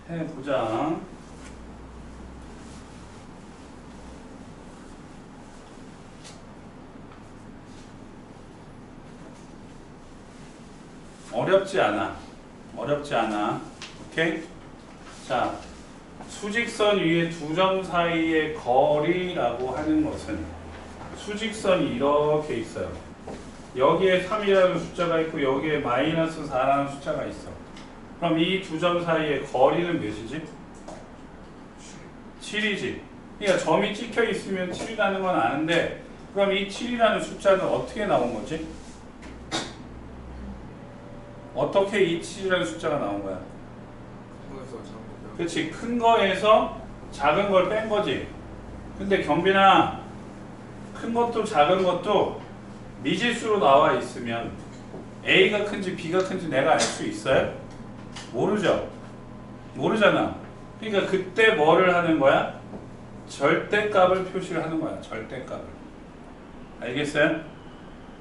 해보자. 어렵지 않아. 어렵지 않아. 오케이? 자, 수직선 위에 두 점 사이의 거리라고 하는 것은 수직선이 이렇게 있어요. 여기에 3이라는 숫자가 있고 여기에 마이너스 4라는 숫자가 있어. 그럼 이 두 점 사이의 거리는 몇이지? 7이지. 그러니까 점이 찍혀 있으면 7이라는 건 아는데 그럼 이 7이라는 숫자는 어떻게 나온 거지? 어떻게 이 7이라는 숫자가 나온 거야? 그렇지. 큰 거에서 작은 걸 뺀 거지. 근데 경빈아, 큰 것도 작은 것도 미지수로 나와 있으면 A가 큰지 B가 큰지 내가 알 수 있어요? 모르죠? 모르잖아. 그러니까 그때 뭐를 하는 거야? 절대값을 표시를 하는 거야. 절대값을. 알겠어요?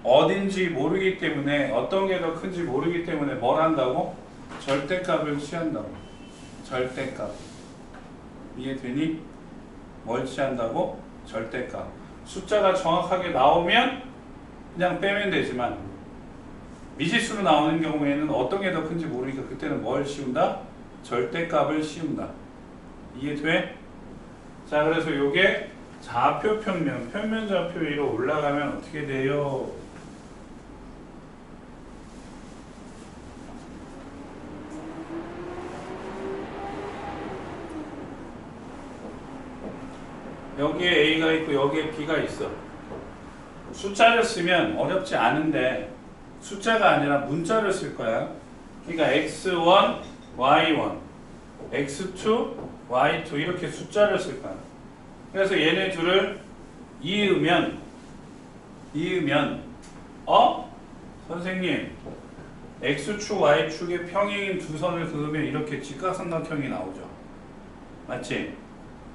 어딘지 모르기 때문에 어떤 게 더 큰지 모르기 때문에 뭘 한다고? 절대값을 취한다고. 절대값. 이해되니? 뭘 취한다고? 절대값. 숫자가 정확하게 나오면 그냥 빼면 되지만 미지수로 나오는 경우에는 어떤 게 더 큰지 모르니까 그때는 뭘 씌운다? 절대값을 씌운다. 이해돼? 자, 그래서 요게 좌표 평면, 평면 좌표 위로 올라가면 어떻게 돼요? 여기에 A가 있고 여기에 B가 있어. 숫자를 쓰면 어렵지 않은데 숫자가 아니라 문자를 쓸 거야. 그러니까 x1, y1, x2, y2 이렇게 축자를 쓸 거야. 그래서 얘네 둘을 이으면 선생님 x축, y축의 평행인 두 선을 그으면 이렇게 직각삼각형이 나오죠. 맞지?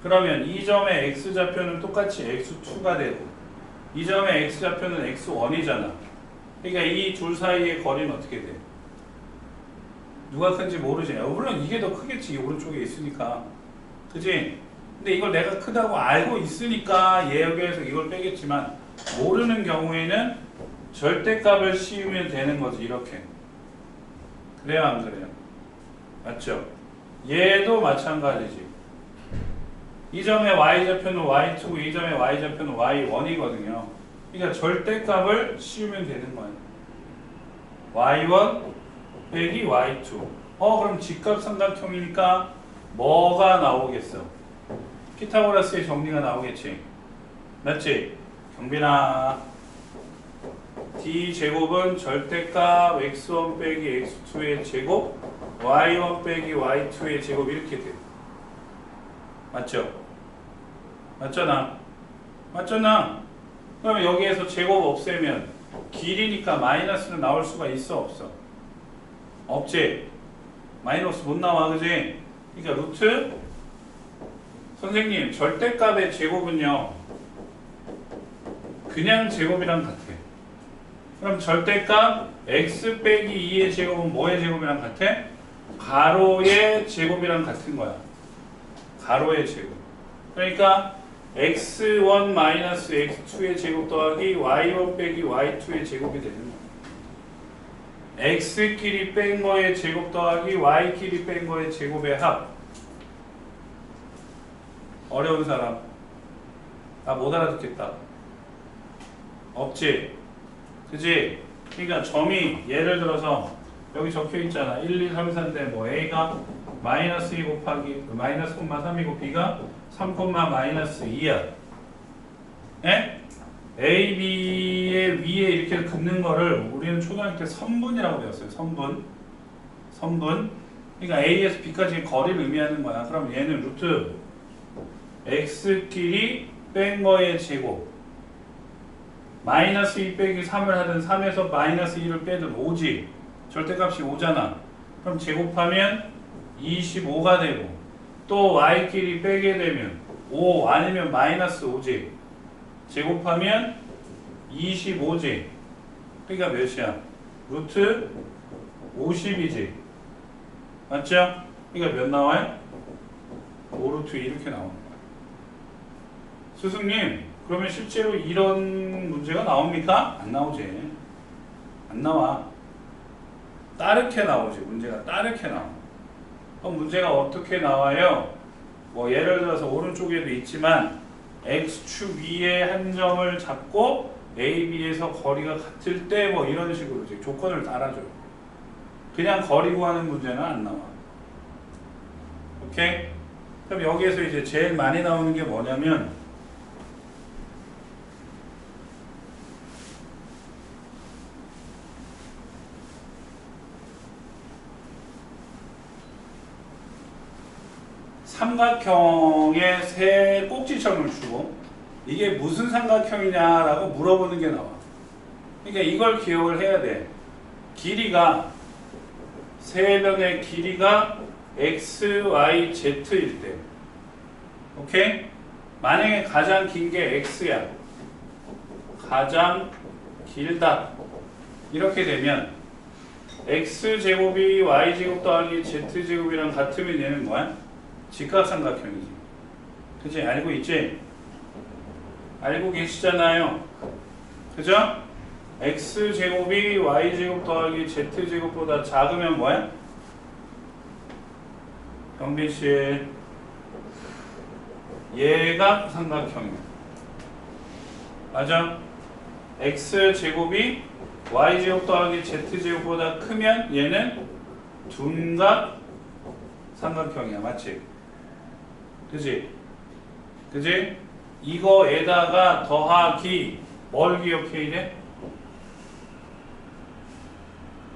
그러면 이 점의 x좌표는 똑같이 x2가 되고 이 점의 x좌표는 x1이잖아. 그러니까 이 둘 사이의 거리는 어떻게 돼? 누가 큰지 모르지. 물론 이게 더 크겠지. 오른쪽에 있으니까. 그지? 근데 이걸 내가 크다고 알고 있으니까 얘 여기에서 이걸 빼겠지만 모르는 경우에는 절대값을 씌우면 되는 거지. 이렇게. 그래요 안 그래요? 맞죠? 얘도 마찬가지지. 이 점의 y좌표는 y2고 이 점의 y좌표는 y1이거든요. 그러니까 절대값을 씌우면 되는 거예요. y1 빼기 y2. 그럼 직각삼각형이니까 뭐가 나오겠어? 피타고라스의 정리가 나오겠지. 맞지? 경빈아, d제곱은 절대값 x1 빼기 x2의 제곱 y1 빼기 y2의 제곱 이렇게 돼. 맞죠? 맞잖아. 맞잖아. 그러면 여기에서 제곱 없애면 길이니까 마이너스는 나올 수가 있어 없어? 없지? 마이너스 못 나와. 그지? 그러니까 루트 선생님 절대값의 제곱은요 그냥 제곱이랑 같아. 그럼 절대값 x 빼기 2의 제곱은 뭐의 제곱이랑 같아? 가로의 제곱이랑 같은 거야. 가로의 제곱. 그러니까 x1 마이너스 x2의 제곱 더하기 y1 빼기 y2의 제곱이 되는 거야. x끼리 뺀 거의 제곱 더하기 y끼리 뺀 거의 제곱의 합. 어려운 사람? 나 못 알아듣겠다. 없지? 그지? 그러니까 점이 예를 들어서 여기 적혀 있잖아. 1, 2, 3, 4인데 뭐 A가 마이너스 2 곱하기 마이너스 3이고 B가 3, 마이너스 2야. 에? A, B의 위에 이렇게 긋는 거를 우리는 초등학교 때 선분이라고 배웠어요. 선분. 그러니까 A에서 B까지의 거리를 의미하는 거야. 그럼 얘는 루트 X끼리 뺀 거의 제곱 마이너스 2 빼기 3을 하든 3에서 마이너스 2를 빼든 5지. 절대값이 5잖아. 그럼 제곱하면 25가 되고 또 Y끼리 빼게 되면 5 아니면 마이너스 5지. 제곱하면 25지. 그러니까 몇이야? 루트 50이지. 맞죠? 그러니까 몇 나와요? 5루트 이렇게 나오는 거야. 스승님, 그러면 실제로 이런 문제가 나옵니까? 안 나오지. 안 나와. 따르게 나오지. 문제가 따르게 나와. 그럼 문제가 어떻게 나와요? 뭐 예를 들어서 오른쪽에도 있지만 x축 위에 한 점을 잡고 a, b에서 거리가 같을 때 뭐 이런 식으로 이제 조건을 따라줘요. 그냥 거리 구하는 문제는 안 나와. 오케이? 그럼 여기에서 이제 제일 많이 나오는 게 뭐냐면 삼각형의 세 꼭지점을 주고 이게 무슨 삼각형이냐라고 물어보는 게 나와. 그러니까 이걸 기억을 해야 돼. 길이가 세 변의 길이가 x, y, z일 때, 오케이? 만약에 가장 긴 게 x야. 가장 길다. 이렇게 되면 x제곱이 y제곱 더하기 z제곱이랑 같으면 얘는 뭐야? 직각삼각형이지. 그치? 알고 있지? 알고 계시잖아요. 그죠? x제곱이 y제곱 더하기 z제곱보다 작으면 뭐야? 경빈씨, 얘가 삼각형이야. 맞아? x제곱이 y제곱 더하기 z제곱보다 크면 얘는 둔각 삼각형이야. 맞지? 그지? 그지? 이거에다가 더하기 뭘 기억해 이래?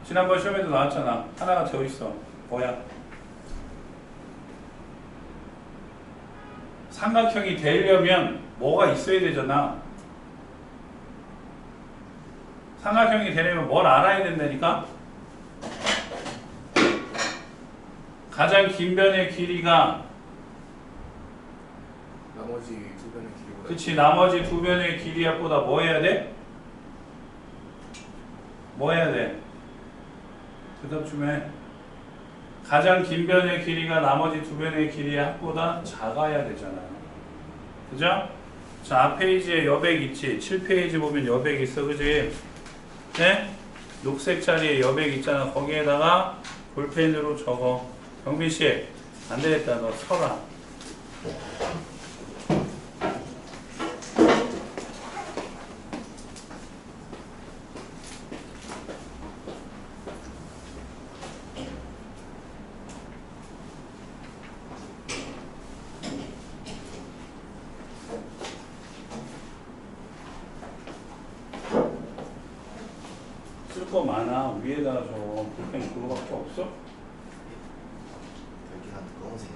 지난번 시험에도 나왔잖아. 하나가 더 있어. 뭐야? 삼각형이 되려면 뭐가 있어야 되잖아. 삼각형이 되려면 뭘 알아야 된다니까? 가장 긴 변의 길이가 나머지 두 변의 길이보다. 그치, 나머지 두 변의 길이 합보다 뭐 해야 돼? 뭐 해야 돼? 대답 좀 해. 가장 긴 변의 길이가 나머지 두 변의 길이의 합보다 작아야 되잖아요. 그죠? 자, 앞 페이지에 여백 있지? 7페이지 보면 여백 있어. 그지? 네? 녹색 자리에 여백 있잖아. 거기에다가 볼펜으로 적어. 경빈씨, 안 되겠다. 너 서라. 쓸 거 많아. 위에다가 저 볼펜 그거밖에 없어? 여기 한 검은색.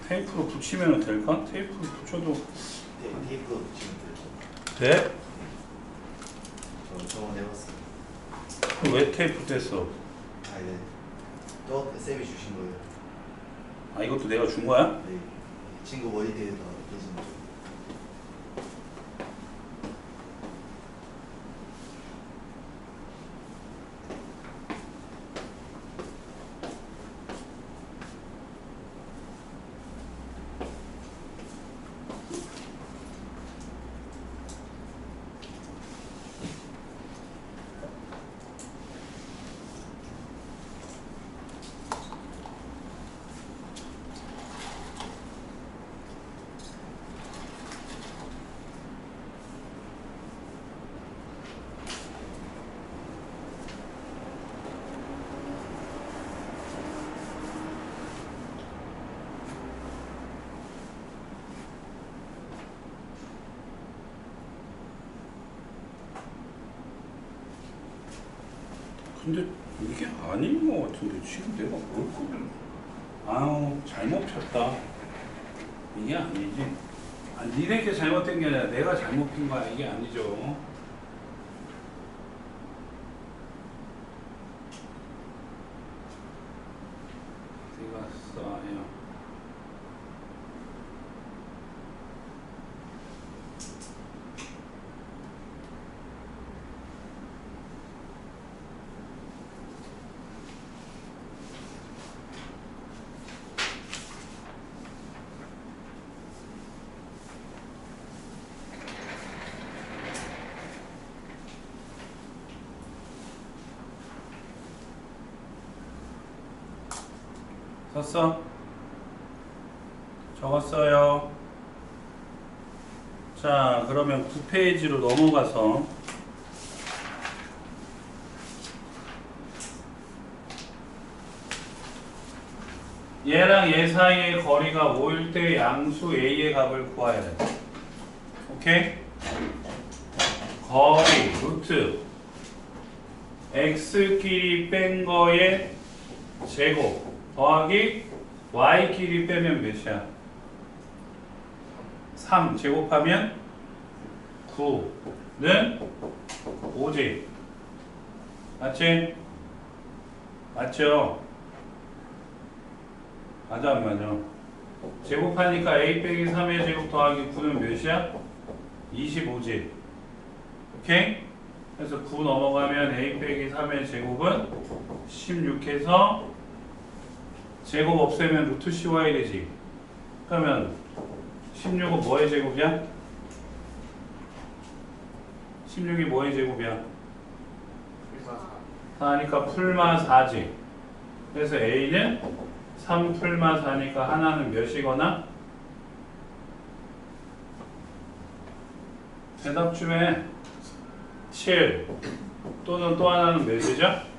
테이프로 붙이면 될까? 테이프로 붙여도 네, 테이프 붙이면 되죠. 돼? 저 저번에 해봤어요. 그럼 왜 테이프 뗐어? 아, 네. 또 쌤이 주신 거예요. 아, 이것도 내가 준 거야? 네. 친구 머리대에다 대신 거. 근데 이게 아닌 것 같은데 지금 내가 뭘 거를 아우 잘못 폈다. 이게 아니지. 아, 니네게 잘못된 게 아니라 내가 잘못 핀 거야. 이게 아니죠. 내가 써요. 썼어? 적었어요. 자, 그러면 9페이지로 넘어가서 얘랑 얘 사이의 거리가 5일 때 양수 A의 값을 구해야 돼. 오케이? 거리, 루트 X끼리 뺀 거의 제곱 더하기 Y끼리 빼면 몇이야? 3 제곱하면 9는 5지. 맞지? 맞죠? 맞아 안 맞아? 제곱하니까 A 빼기 3의 제곱 더하기 9는 몇이야? 25지. 오케이? 그래서 9 넘어가면 A 빼기 3의 제곱은 16해서 제곱 없애면 루트 CY 되지. 그러면 16은 뭐의 제곱이야? 16이 뭐의 제곱이야? 풀마 4. 4니까 풀마 4지. 그래서 A는 3 풀마 4니까 하나는 몇이거나? 대답 좀 해. 7 또는 또 하나는 몇이죠?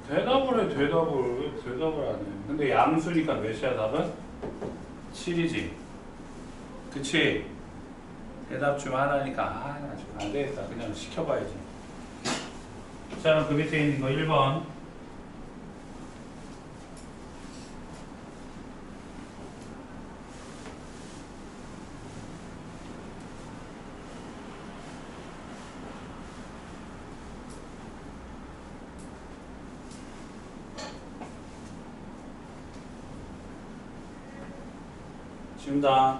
대답을 해. 대답을 왜 대답을 안 해? 근데 양수니까 몇이야 답은? 7이지. 그치? 대답 좀 하라니까 나 지금 안 되겠다. 그냥 시켜봐야지. 자, 그 밑에 있는 거 1번. 지금다.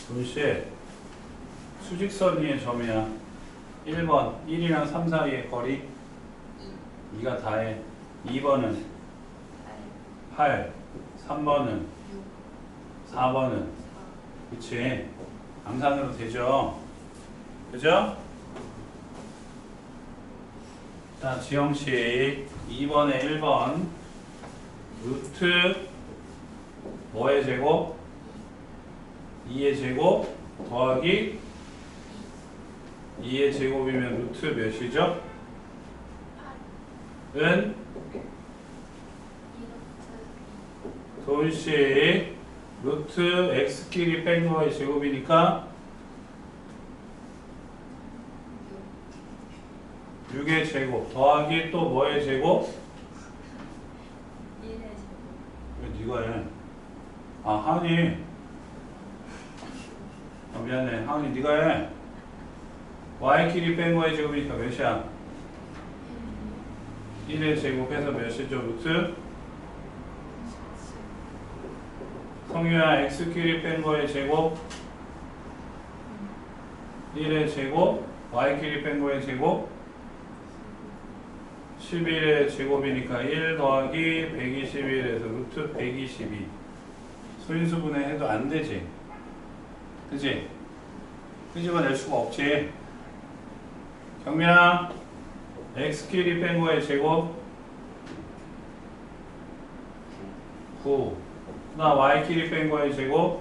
동시에 수직선 위의 점이야. 1번 1이랑 3 사이의 거리 2가 다해. 2번은 8 3번은 4번은 그치? 암산으로 되죠? 그죠? 자, 지형식 2번에 1번 루트 뭐의 제곱? 2의 제곱 더하기 2의 제곱이면 루트 몇이죠? 은 도훈씨 루트 x끼리 뺀 거의 제곱이니까 6의 제곱 더하기 또 뭐의 제곱? 1의 제곱. 왜 네가 해? 아, 하은이. 아, 미안해. 하은이 네가 해. y끼리 뺀 거의 제곱이니까 몇이야? 1의 제곱해서 몇이죠? 루트? 성유야 x끼리 뺀 거의 제곱 1의 제곱 y끼리 뺀 거의 제곱 11의 제곱이니까 1 더하기 121에서 루트 122 소인수분해 해도 안 되지. 그치? 끄집어낼 수가 없지. 경민아 x끼리 뺀 거의 제곱 9 나 y끼리 뺀 거의 제곱은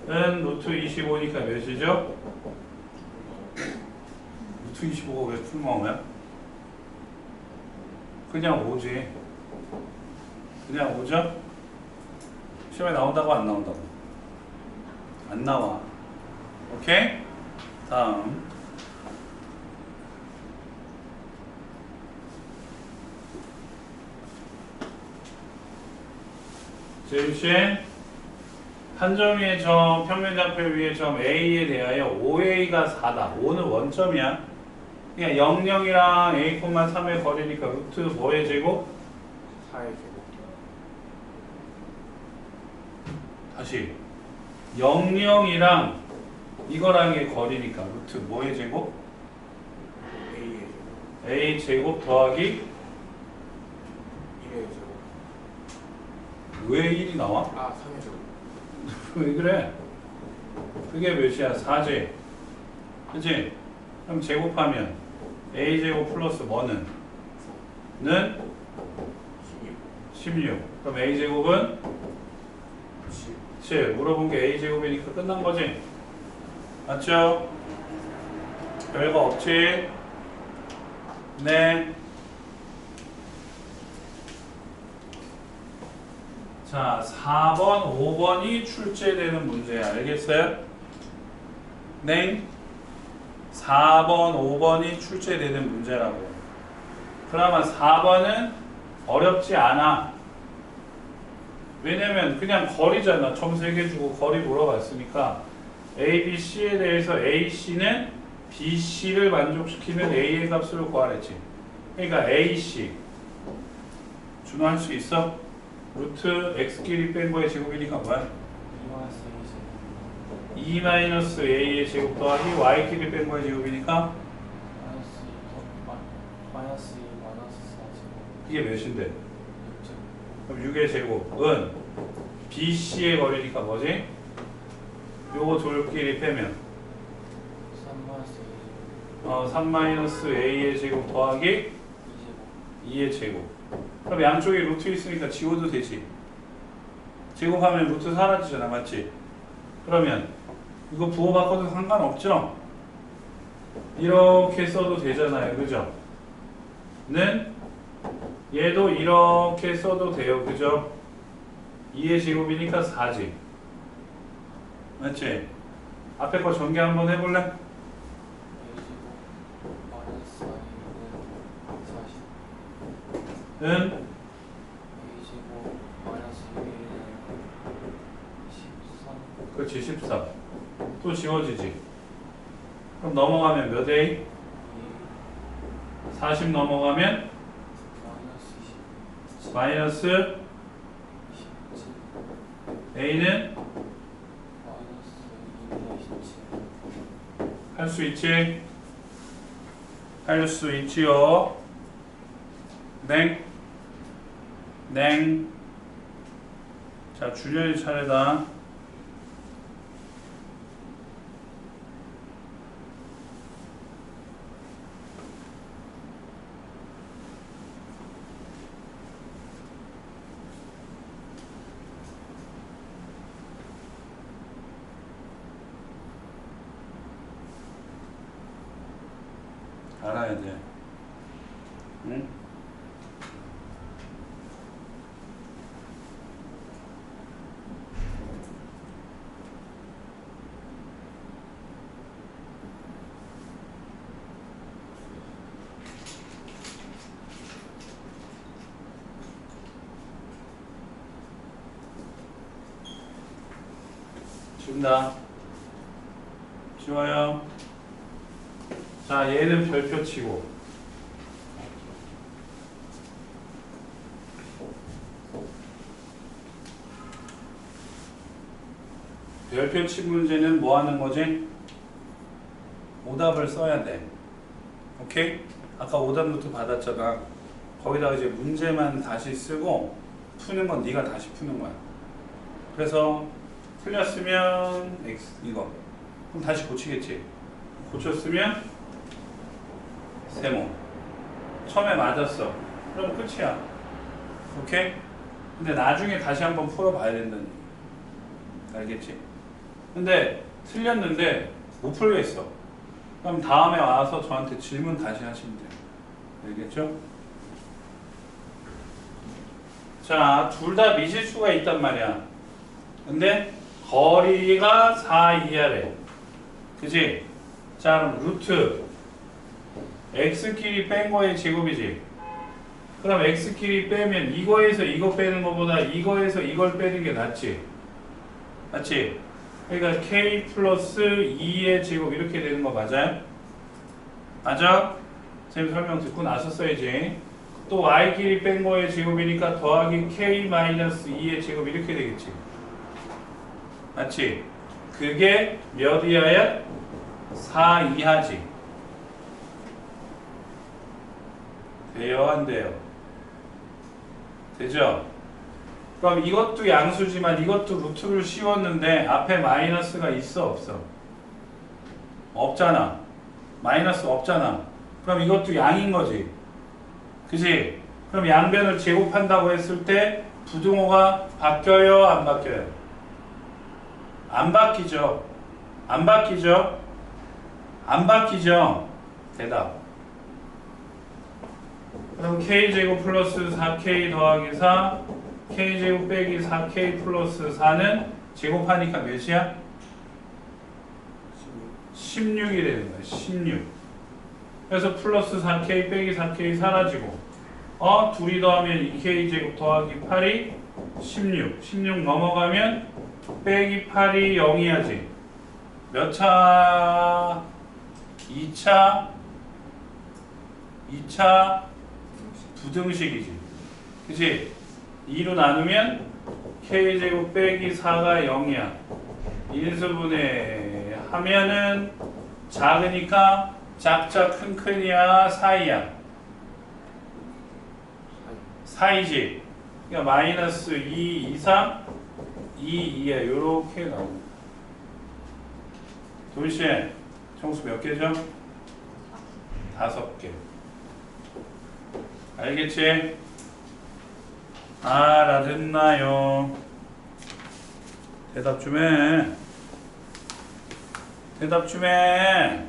루트 25니까 몇이죠? 루트 25가 왜 풀마오야? 그냥 5지. 그냥 5죠? 시험에 나온다고 안 나온다고? 안 나와. 오케이? 다음 제일시에 한 점위의 점, 평면좌표 위의 점 A에 대하여 5A가 4다. 5는 원점이야. 그러니까 00이랑 A,3의 거리니까 루트 뭐의 제곱? 4의 제곱. 다시 00이랑 이거랑의 거리니까 루트 뭐의 제곱? A의 제곱. A 제곱 더하기 1의 제곱. 왜 1이 나와? 아 3의 제곱. 왜 그래? 그게 몇이야? 4제. 그치? 그럼 제곱하면 A 제곱 플러스 뭐는? 는 16. 그럼 a제곱은 7. 물어본 게 a제곱이니까 끝난 거지? 맞죠? 별거 없지? 네. 자, 4번, 5번이 출제되는 문제야. 알겠어요? 네. 4번, 5번이 출제되는 문제라고. 그러면 4번은 어렵지 않아. 왜냐면 그냥 거리잖아. 점수 3개 주고 거리 물어봤으니까 A, B, C에 대해서 A, C는 B, C를 만족시키는 A의 값을 구하랬지. 그러니까 A, C 준호 할 수 있어? 루트 X끼리 뺀 거의 제곱이니까 뭐야? 2-A의 제곱 더하기 Y끼리 뺀 거의 제곱이니까 이게 몇인데? 그럼 6의 제곱은 BC의 거리니까 뭐지? 요거 둘끼리 빼면 3-A의 제곱 더하기 2의 제곱. 그럼 양쪽에 루트 있으니까 지워도 되지. 제곱하면 루트 사라지잖아. 맞지? 그러면 이거 부호 바꿔도 상관없죠? 이렇게 써도 되잖아요. 그죠? 는 얘도 이렇게 써도 돼요. 그죠? 2의 제곱이니까 4지. 맞지? 앞에 거 전개 한번 해볼래? 은 그렇지 14. 또 지워지지. 그럼 넘어가면 몇 A? 40 넘어가면 마이너스 A는 할 수 있지? 할 수 있지요. 냉. 냉. 자, 준현이 차례다. 알아야 돼. 응? 지운다. 지워요. 자, 얘는 별표 치고. 별표 친 문제는 뭐 하는 거지? 오답을 써야 돼. 오케이? 아까 오답 노트 받았잖아. 거기다가 이제 문제만 다시 쓰고 푸는 건 네가 다시 푸는 거야. 그래서 틀렸으면 X 이거. 그럼 다시 고치겠지. 고쳤으면 세모. 처음에 맞았어. 그럼 끝이야. 오케이? 근데 나중에 다시 한번 풀어봐야 된다는 얘기. 알겠지? 근데 틀렸는데 못 풀겠어. 그럼 다음에 와서 저한테 질문 다시 하시면 돼요. 알겠죠? 자, 둘 다 미실수가 있단 말이야. 근데 거리가 4 이하래. 그지? 자, 그럼 루트 x끼리 뺀 거의 제곱이지. 그럼 x끼리 빼면 이거에서 이거 빼는 것보다 이거에서 이걸 빼는 게 낫지. 맞지? 그러니까 k 플러스 2의 제곱 이렇게 되는 거 맞아요? 맞아? 선생님 설명 듣고 나서 써야지. 또 y끼리 뺀 거의 제곱이니까 더하기 k 마이너스 2의 제곱 이렇게 되겠지. 맞지? 그게 몇 이하야? 4 이하지. 돼요? 안 돼요? 되죠? 그럼 이것도 양수지만 이것도 루트를 씌웠는데 앞에 마이너스가 있어 없어? 없잖아. 마이너스 없잖아. 그럼 이것도 양인 거지. 그지? 그럼 양변을 제곱한다고 했을 때 부등호가 바뀌어요? 안 바뀌어요? 안 바뀌죠. 안 바뀌죠. 안 바뀌죠. 대답. 그럼 k제곱 플러스 4k 더하기 4 k제곱 빼기 4k 플러스 4는 제곱하니까 몇이야? 16이 되는 거야. 16. 그래서 플러스 4k 빼기 4k 사라지고 둘이 더하면 2k제곱 더하기 8이 16. 16 넘어가면 빼기 8이 0이야지. 몇 차? 2차 부등식이지. 그치? 2로 나누면 k제곱 빼기 4가 0이야. 인수분해 하면은 작으니까 작자 큰이야 사이야? 사이지. 그러니까 마이너스 2, 2, 3, 2, 2야. 요렇게 나옵니다. 도희씨 정수 몇 개죠? 5개. 알겠지? 알아듣나요? 대답 좀 해. 대답 좀 해.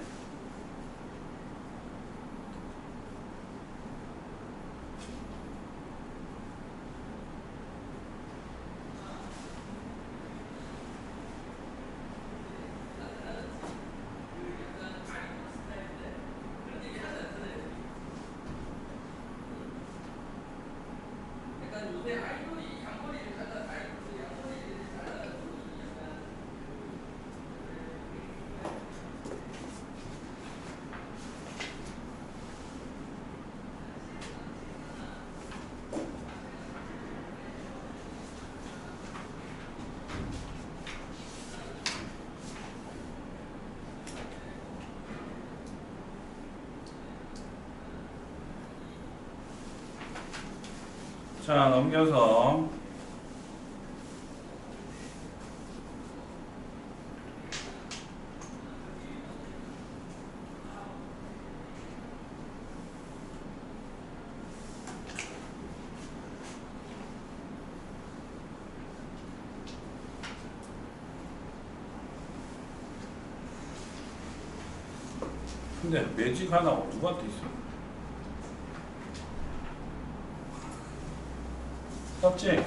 자, 넘겨서 근데 매직 하나 누구한테 있어? 없지?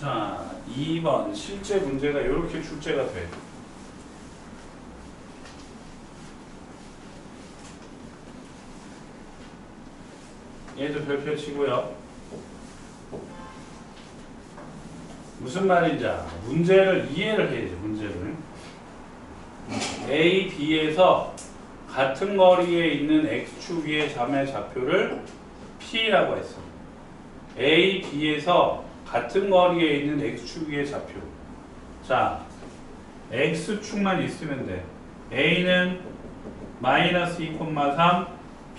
자, 2번 실제 문제가 이렇게 출제가 돼. 얘도 별표 치고요. 무슨 말인지 알아? 문제를 이해를 해야지. 문제를 A, B에서 같은 거리에 있는 X축 위의 점의 좌표를 P라고 했어. A, B에서 같은 거리에 있는 X축 위의 좌표. 자, X축만 있으면 돼. A는 마이너스 2,3,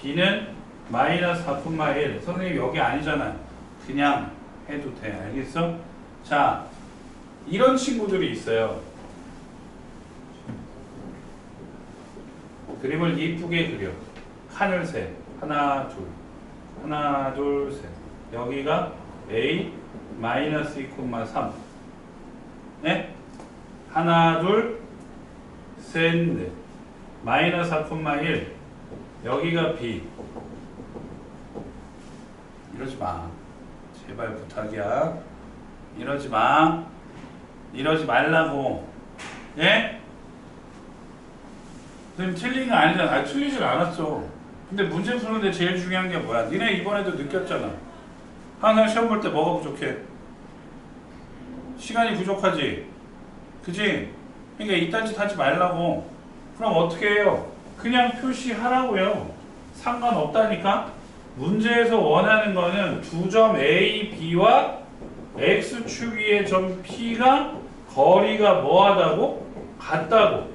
B는 마이너스 4,1. 선생님 여기 아니잖아. 그냥 해도 돼. 알겠어? 자, 이런 친구들이 있어요. 그림을 이쁘게 그려. 칸을 세. 하나, 둘. 하나, 둘, 셋. 여기가 A 마이너스 2,3. 네? 하나, 둘, 셋, 넷. 마이너스 4,1. 여기가 B. 이러지 마. 제발 부탁이야. 이러지 마. 이러지 말라고. 예? 선생님 틀린 거 아니잖아. 아니, 틀리질 않았어. 근데 문제 푸는데 제일 중요한 게 뭐야? 니네 이번에도 느꼈잖아. 항상 시험 볼 때 뭐가 부족해? 시간이 부족하지? 그지? 그러니까 이딴 짓 하지 말라고. 그럼 어떻게 해요? 그냥 표시하라고요. 상관없다니까? 문제에서 원하는 거는 두 점 A, B와 X축 위의 점 P가 거리가 뭐하다고? 같다고.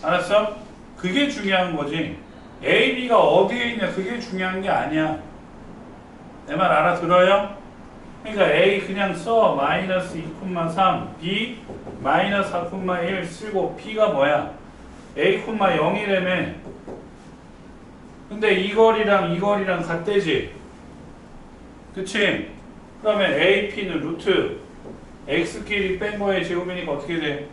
알았어? 그게 중요한 거지. A, B가 어디에 있냐 그게 중요한 게 아니야. 내 말 알아들어요? 그러니까 A 그냥 써. 마이너스 2,3 B 마이너스 4,1 쓰고 B가 뭐야? A, 0이라며. 근데 이 거리랑 같대지. 그치? 그러면 AP는 루트 X끼리 뺀 거의 제곱이니까 어떻게 돼?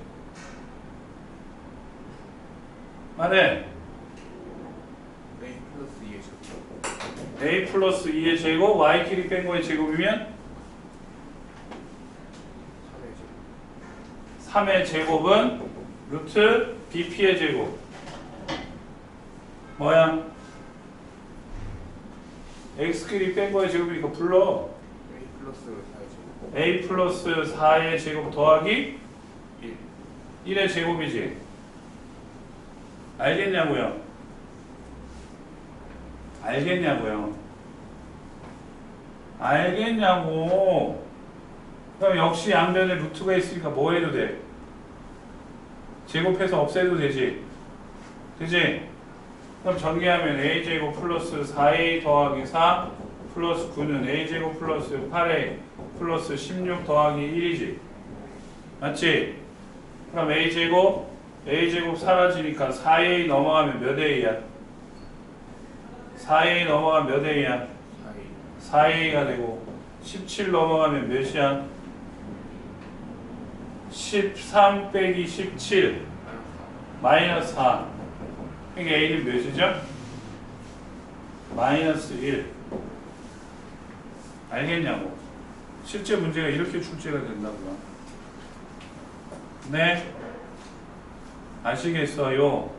말해. A 플러스 2의 제곱. A 플러스 2의 제곱 Y끼리 뺀 거의 제곱이면 3의 제곱. 3의 제곱은 루트 BP의 제곱 뭐야? X끼리 뺀 거의 제곱이니까 불러. A 플러스 4의 제곱. A 플러스 4의 제곱 더하기 1. 1의 제곱이지. 알겠냐고요? 알겠냐고요? 알겠냐고. 그럼 역시 양변에 루트가 있으니까 뭐 해도 돼? 제곱해서 없애도 되지. 그지? 그럼 전개하면 a제곱 플러스 4a 더하기 4 플러스 9는 a제곱 플러스 8a 플러스 16 더하기 1이지. 맞지? 그럼 a제곱 사라지니까 4a 넘어가면 몇 a야? 4a 넘어가면 몇 a야? 4A. 4a가 되고 17 넘어가면 몇이야? 13 빼기 17 마이너스 4. 그러니까 a는 몇이죠? 마이너스 1. 알겠냐고. 실제 문제가 이렇게 출제가 된다고요. 네? 아시겠어요?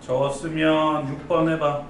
적었으면 6번 해봐.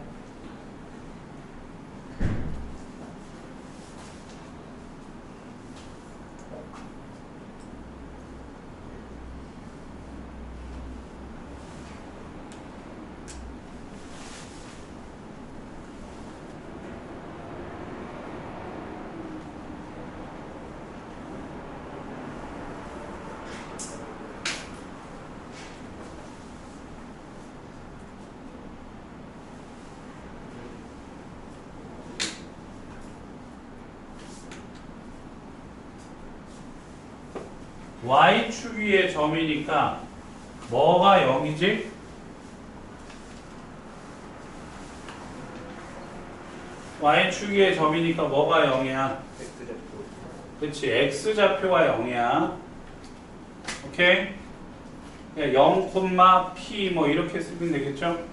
Y축 위의 점이니까 뭐가 0이지? Y축 위의 점이니까 뭐가 0이야? X좌표. 그치, X좌표가 0이야. 오케이? 0, P 뭐 이렇게 쓰면 되겠죠?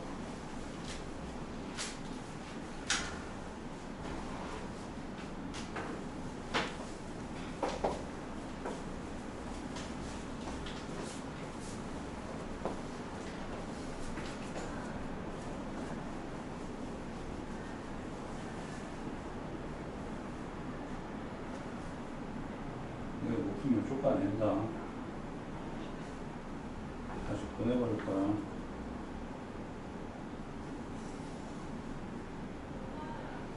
이거 못 풀면 쫓아낸다. 다시 보내버릴 거야.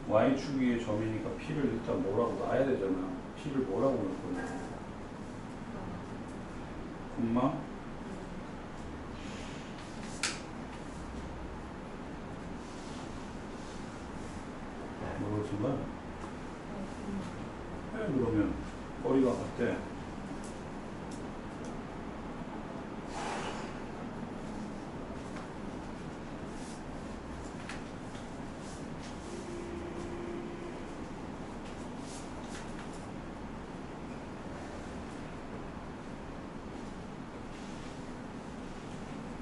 Y축 위의 점이니까 P를 일단 뭐라고 놔야 되잖아. P를 뭐라고 넣을 거냐. 콤마 뭐라고 쓴 거야? 왜 그러면 거리가 같대.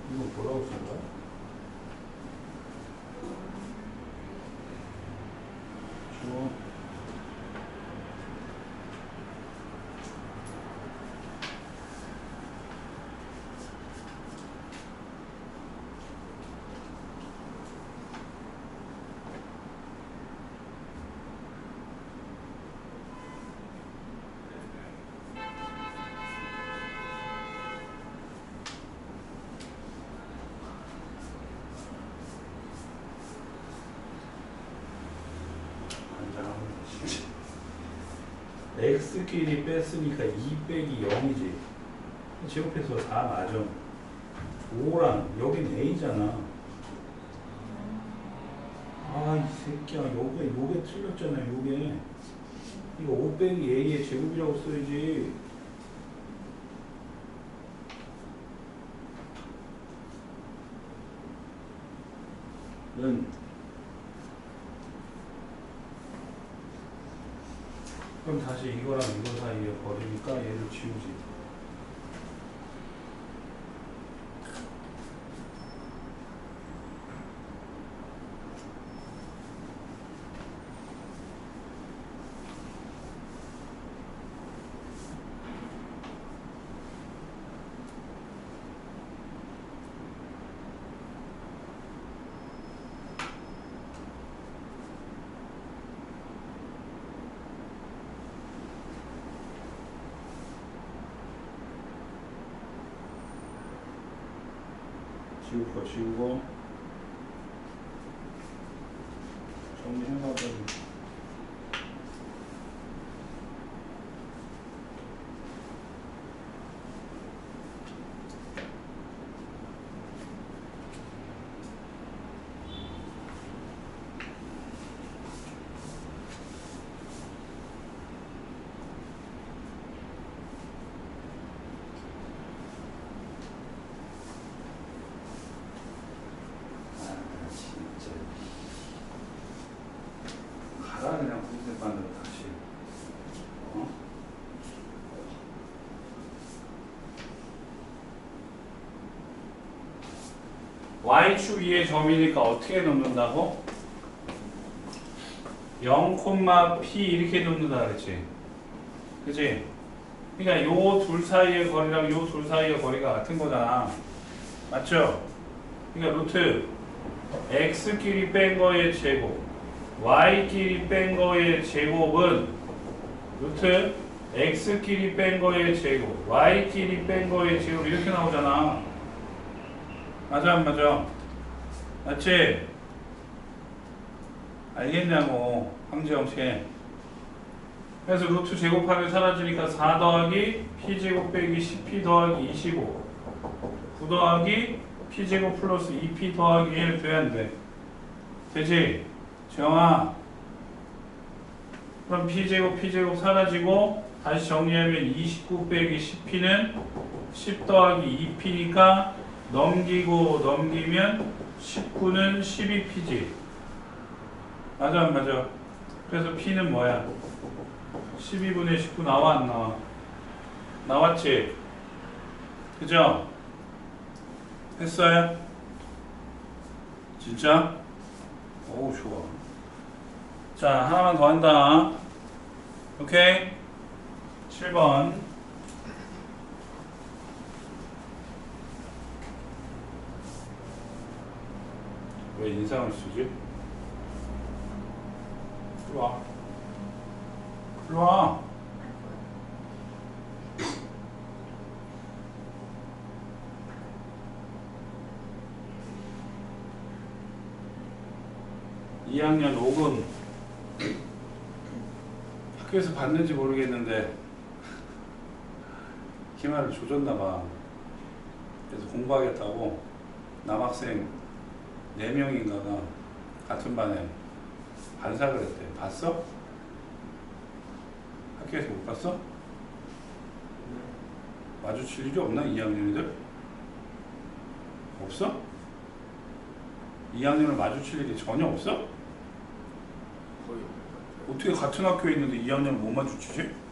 이거 뭐라고 쓴 거야? 줘. x끼리 뺐으니까 2 빼기 0이지. 제곱해서 4 맞아. 5랑 여긴 a잖아. 아, 이 새끼야. 요게 틀렸잖아. 요게. 이거 5 빼기 a의 제곱이라고 써야지. 는 그럼 다시 이거랑 이거 사이에 거리니까 얘를 지우지. 지울 거 지우고 정리해가지고 가라 그냥 분쇄반으로 다시. 어? y축 위에 점이니까 어떻게 놓는다고? 0, p 이렇게 놓는다 그랬지. 그치? 그러니까 요 둘 사이의 거리랑 요 둘 사이의 거리가 같은 거잖아. 맞죠? 그러니까 루트 x끼리 뺀 거의 제곱 y끼리 뺀 거의 제곱은 루트 x끼리 뺀 거의 제곱 y끼리 뺀 거의 제곱 이렇게 나오잖아. 맞아 안 맞아? 맞지? 알겠냐고 황지영 씨. 그래서 루트 제곱하면 사라지니까 4 더하기 p제곱 빼기 10p 더하기 25 9 더하기 p제곱 플러스 2p 더하기 1 돼야 안 돼? 되지? 지영아, 그럼 p제곱 사라지고 다시 정리하면 29 빼기 10p는 10 더하기 2p니까 넘기면 19는 12p지. 맞아 안 맞아? 그래서 p는 뭐야? 12분의 19 나와 안 나와? 나왔지? 그죠? 했어요? 진짜? 오 좋아. 자 하나만 더 한다. 오케이? 7번 왜 인상을 쓰지? 들어와. 들어와. (2학년) 5금 학교에서 봤는지 모르겠는데 기말을 조졌나봐. 그래서 공부하겠다고 남학생 4명인가가 같은 반에 반삭을 했대. 봤어? 학교에서 못 봤어? 마주칠 일이 없나? 2학년이들? 없어? 2학년을 마주칠 일이 전혀 없어? 거의 어떻게 같은 학교에 있는데 2학년을 못 마주치지?